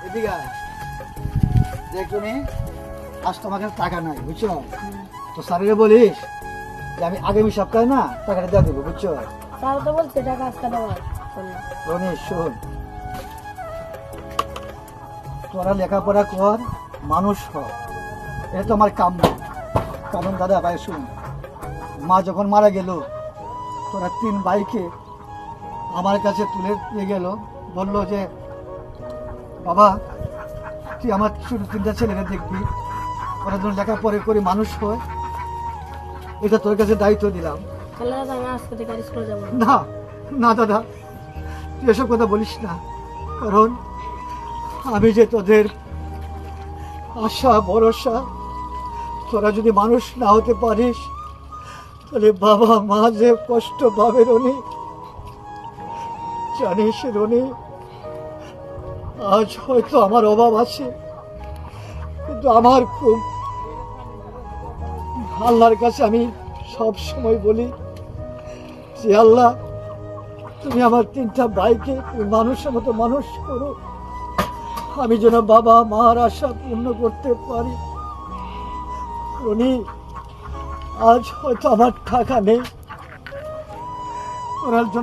এদিকে আয়। দেখ টনি, আজ তোমার কাছে টাকা নাই বুঝছো, তো স্যারের বলিস যে আমি আগামী সপ্তাহে না টাকাটা দিয়ে দেবো বুঝছো। স্যার তো বলছে টাকা আজকে দেওয়ার। টনি শোন, তোরা লেখাপড়া কর, মানুষ হ, এটা তো আমার কাম্য। কারণ দাদা ভাই শুন, মা যখন মারা গেল তোরা তিন ভাইকে আমার কাছে তুলে নিয়ে গেল, বললো যে বাবা তুই আমার ছোট তিনটা ছেলেরা দেখবি, ওরা যেন লেখাপড়া করে মানুষ হয়, এটা তোর কাছে দায়িত্ব দিলাম। তাহলে দাদা আমি আজকে থেকে আর স্কুলে যাবো না। না না দাদা, তুই এসব কথা বলিস না, কারণ আমি যে তোদের আশা ভরসা, তোরা যদি মানুষ না হতে পারিস তাহলে বাবা মা যে কষ্ট পাবে রনি, জানিস রনি, আজ হয়তো আমার অভাব আছে, কিন্তু আমার খুব আল্লাহর কাছে আমি সব সময় বলি যে আল্লাহ তুমি আমার তিনটা ভাইকে তুমি মানুষের মতো মানুষ করো, আমি যেন বাবা মার আশা পূর্ণ করতে পারি। রনি, আজ হয়তো আমার টাকা নেই, ওনার জন্য